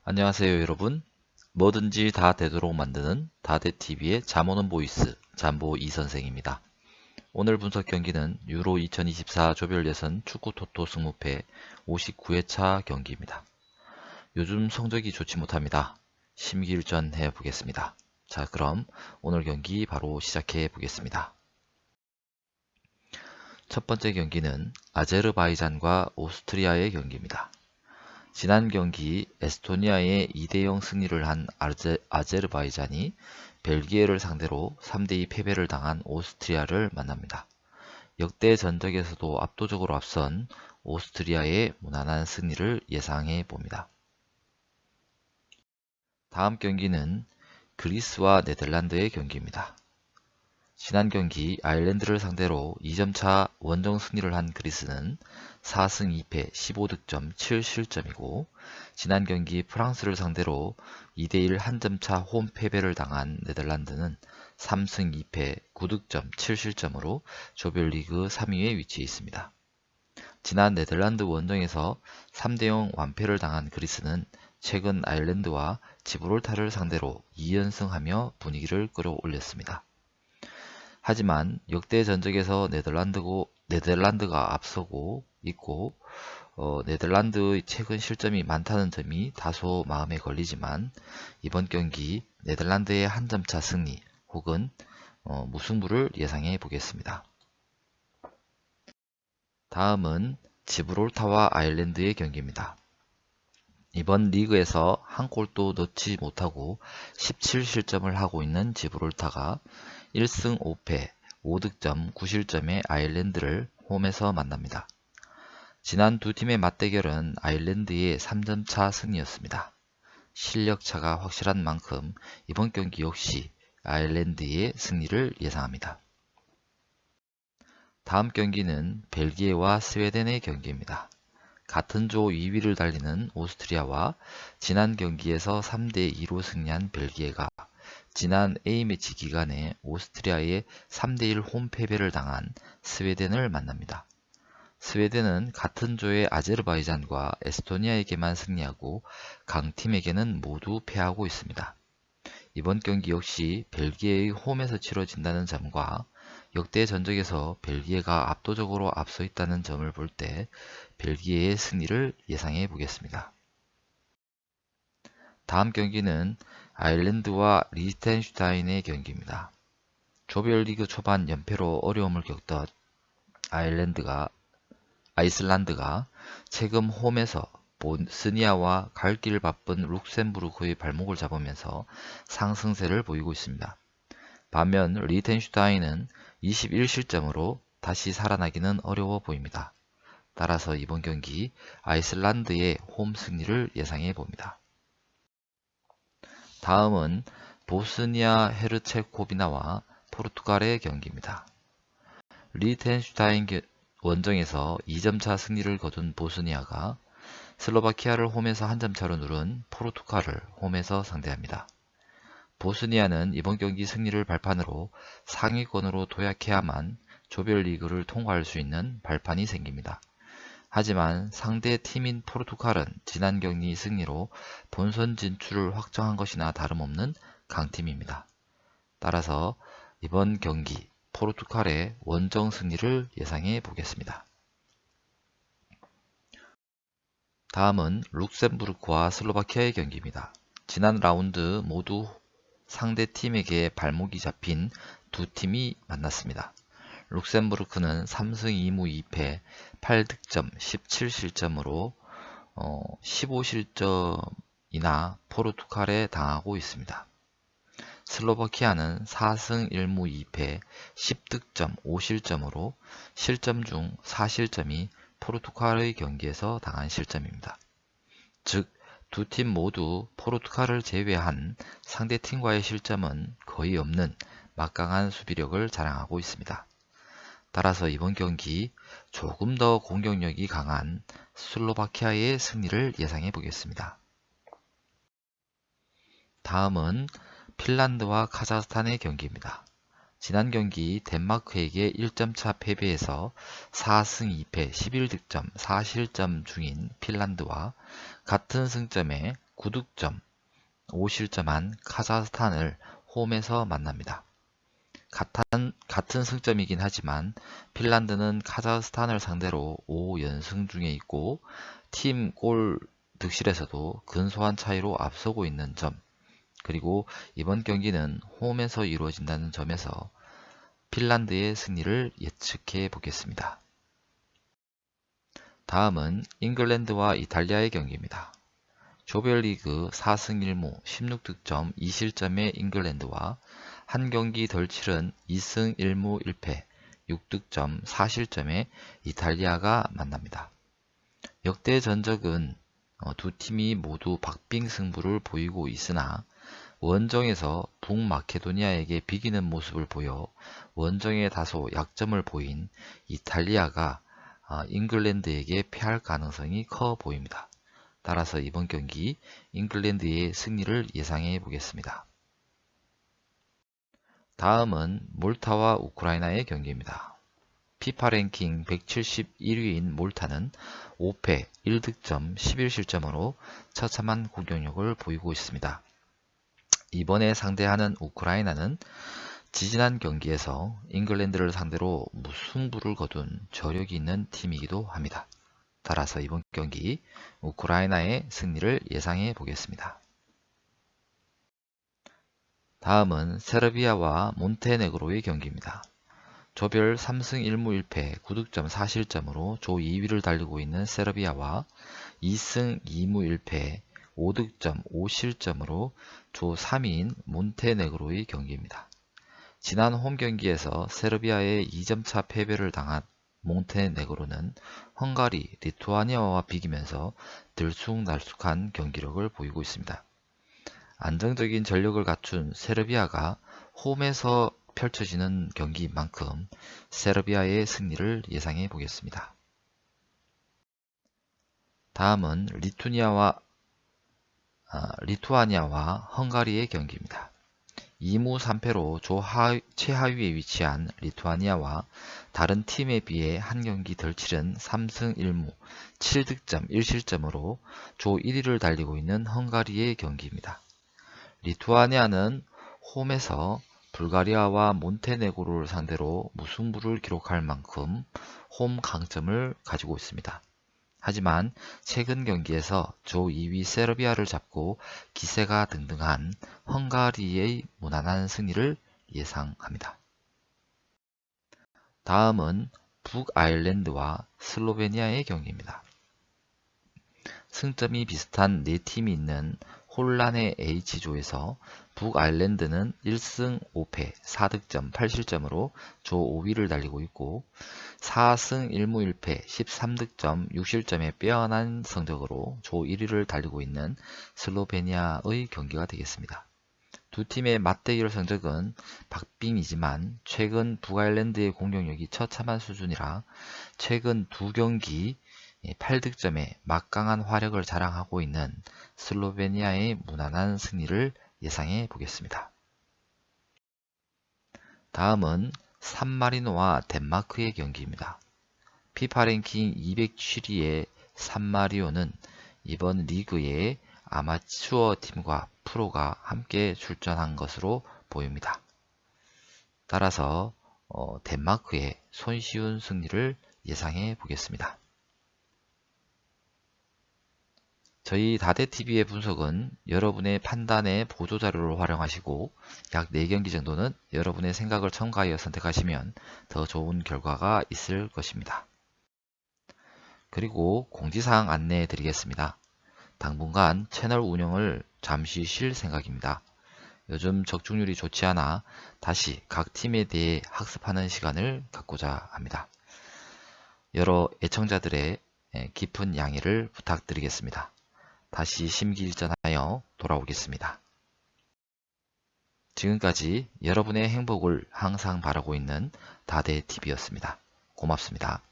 안녕하세요 여러분. 뭐든지 다 되도록 만드는 다대TV의 잠오는 보이스 잠보 이선생입니다. 오늘 분석 경기는 유로 2024 조별 예선 축구 토토 승무패 59회차 경기입니다. 요즘 성적이 좋지 못합니다. 심기일전 해보겠습니다. 자, 그럼 오늘 경기 바로 시작해 보겠습니다. 첫 번째 경기는 아제르바이잔과 오스트리아의 경기입니다. 지난 경기 에스토니아의 2대0 승리를 한 아제르바이잔이 벨기에를 상대로 3대2 패배를 당한 오스트리아를 만납니다. 역대 전적에서도 압도적으로 앞선 오스트리아의 무난한 승리를 예상해 봅니다. 다음 경기는 그리스와 네덜란드의 경기입니다. 지난 경기 아일랜드를 상대로 2점차 원정 승리를 한 그리스는 4승 2패 15득점 7실점이고 지난 경기 프랑스를 상대로 2대1 한점차 홈 패배를 당한 네덜란드는 3승 2패 9득점 7실점으로 조별리그 3위에 위치해 있습니다. 지난 네덜란드 원정에서 3대0 완패를 당한 그리스는 최근 아일랜드와 지브롤타를 상대로 2연승하며 분위기를 끌어올렸습니다. 하지만 역대 전적에서 네덜란드가 앞서고 있고 네덜란드의 최근 실점이 많다는 점이 다소 마음에 걸리지만 이번 경기 네덜란드의 한 점차 승리 혹은 무승부를 예상해 보겠습니다. 다음은 지브롤타와 아일랜드의 경기입니다. 이번 리그에서 한 골도 넣지 못하고 17실점을 하고 있는 지브롤타가 1승 5패 5득점 9실점의 아일랜드를 홈에서 만납니다. 지난 두 팀의 맞대결은 아일랜드의 3점차 승리였습니다. 실력차가 확실한 만큼 이번 경기 역시 아일랜드의 승리를 예상합니다. 다음 경기는 벨기에와 스웨덴의 경기입니다. 같은 조 2위를 달리는 오스트리아와 지난 경기에서 3대2로 승리한 벨기에가 지난 A매치 기간에 오스트리아의 3대1 홈 패배를 당한 스웨덴을 만납니다. 스웨덴은 같은 조의 아제르바이잔과 에스토니아에게만 승리하고 강팀에게는 모두 패하고 있습니다. 이번 경기 역시 벨기에의 홈에서 치러진다는 점과 역대 전적에서 벨기에가 압도적으로 앞서 있다는 점을 볼 때 벨기에의 승리를 예상해 보겠습니다. 다음 경기는 아일랜드와 리히텐슈타인의 경기입니다. 조별리그 초반 연패로 어려움을 겪던 아이슬란드가 최근 홈에서 보스니아와 갈 길 바쁜 룩셈부르크의 발목을 잡으면서 상승세를 보이고 있습니다. 반면 리히텐슈타인은 21실점으로 다시 살아나기는 어려워 보입니다. 따라서 이번 경기 아이슬란드의 홈 승리를 예상해 봅니다. 다음은 보스니아 헤르체고비나와 포르투갈의 경기입니다. 리히텐슈타인 원정에서 2점차 승리를 거둔 보스니아가 슬로바키아를 홈에서 한 점차로 누른 포르투갈을 홈에서 상대합니다. 보스니아는 이번 경기 승리를 발판으로 상위권으로 도약해야만 조별리그를 통과할 수 있는 발판이 생깁니다. 하지만 상대 팀인 포르투갈은 지난 경기 승리로 본선 진출을 확정한 것이나 다름없는 강팀입니다. 따라서 이번 경기 포르투갈의 원정 승리를 예상해 보겠습니다. 다음은 룩셈부르크와 슬로바키아의 경기입니다. 지난 라운드 모두 상대 팀에게 발목이 잡힌 두 팀이 만났습니다. 룩셈부르크는 3승 2무 2패 8득점 17실점으로 15실점이나 포르투갈에 당하고 있습니다. 슬로바키아는 4승 1무 2패 10득점 5실점으로 실점 중 4실점이 포르투갈의 경기에서 당한 실점입니다. 즉, 두 팀 모두 포르투갈을 제외한 상대팀과의 실점은 거의 없는 막강한 수비력을 자랑하고 있습니다. 따라서 이번 경기 조금 더 공격력이 강한 슬로바키아의 승리를 예상해 보겠습니다. 다음은 핀란드와 카자흐스탄의 경기입니다. 지난 경기 덴마크에게 1점차 패배해서 4승 2패 11득점 4실점 중인 핀란드와 같은 승점에 9득점 5실점한 카자흐스탄을 홈에서 만납니다. 같은 승점이긴 하지만 핀란드는 카자흐스탄을 상대로 5연승 중에 있고 팀 골 득실에서도 근소한 차이로 앞서고 있는 점, 그리고 이번 경기는 홈에서 이루어진다는 점에서 핀란드의 승리를 예측해 보겠습니다. 다음은 잉글랜드와 이탈리아의 경기입니다. 조별리그 4승 1무 16득점 2실점의 잉글랜드와 한 경기 덜 치른 2승 1무 1패 6득점 4실점의 이탈리아가 만납니다. 역대 전적은 두 팀이 모두 박빙 승부를 보이고 있으나 원정에서 북마케도니아에게 비기는 모습을 보여 원정에 다소 약점을 보인 이탈리아가 잉글랜드에게 패할 가능성이 커 보입니다. 따라서 이번 경기 잉글랜드의 승리를 예상해 보겠습니다. 다음은 몰타와 우크라이나의 경기입니다. 피파 랭킹 171위인 몰타는 5패 1득점 11실점으로 처참한 공격력을 보이고 있습니다. 이번에 상대하는 우크라이나는 지지난 경기에서 잉글랜드를 상대로 무승부를 거둔 저력이 있는 팀이기도 합니다. 따라서 이번 경기 우크라이나의 승리를 예상해 보겠습니다. 다음은 세르비아와 몬테네그로의 경기입니다. 조별 3승 1무 1패 9득점 4실점으로 조 2위를 달리고 있는 세르비아와 2승 2무 1패 5득점 5실점으로 조 3위인 몬테네그로의 경기입니다. 지난 홈 경기에서 세르비아의 2점차 패배를 당한 몬테네그로는 헝가리, 리투아니아와 비기면서 들쑥날쑥한 경기력을 보이고 있습니다. 안정적인 전력을 갖춘 세르비아가 홈에서 펼쳐지는 경기인 만큼 세르비아의 승리를 예상해 보겠습니다. 다음은 리투아니아와 헝가리의 경기입니다. 2무 3패로 조 최하위에 위치한 리투아니아와 다른 팀에 비해 한 경기 덜 치른 3승 1무 7득점 1실점으로 조 1위를 달리고 있는 헝가리의 경기입니다. 리투아니아는 홈에서 불가리아와 몬테네그로를 상대로 무승부를 기록할 만큼 홈 강점을 가지고 있습니다. 하지만 최근 경기에서 조 2위 세르비아를 잡고 기세가 등등한 헝가리의 무난한 승리를 예상합니다. 다음은 북아일랜드와 슬로베니아의 경기입니다. 승점이 비슷한 4팀이 있는 혼란의 H조에서 북아일랜드는 1승 5패 4득점 8실점으로 조 5위를 달리고 있고 4승 1무 1패 13득점 6실점의 빼어난 성적으로 조 1위를 달리고 있는 슬로베니아의 경기가 되겠습니다. 두 팀의 맞대결 성적은 박빙이지만 최근 북아일랜드의 공격력이 처참한 수준이라 최근 두 경기 8득점에 막강한 화력을 자랑하고 있는 슬로베니아의 무난한 승리를 예상해 보겠습니다. 다음은 산마리노와 덴마크의 경기입니다. 피파 랭킹 207위의 산마리오는 이번 리그에 아마추어 팀과 프로가 함께 출전한 것으로 보입니다. 따라서 덴마크의 손쉬운 승리를 예상해 보겠습니다. 저희 다대TV의 분석은 여러분의 판단의 보조자료로 활용하시고 약 4경기 정도는 여러분의 생각을 첨가하여 선택하시면 더 좋은 결과가 있을 것입니다. 그리고 공지사항 안내해 드리겠습니다. 당분간 채널 운영을 잠시 쉴 생각입니다. 요즘 적중률이 좋지 않아 다시 각 팀에 대해 학습하는 시간을 갖고자 합니다. 여러 애청자들의 깊은 양해를 부탁드리겠습니다. 다시 심기일전하여 돌아오겠습니다. 지금까지 여러분의 행복을 항상 바라고 있는 다대TV였습니다. 고맙습니다.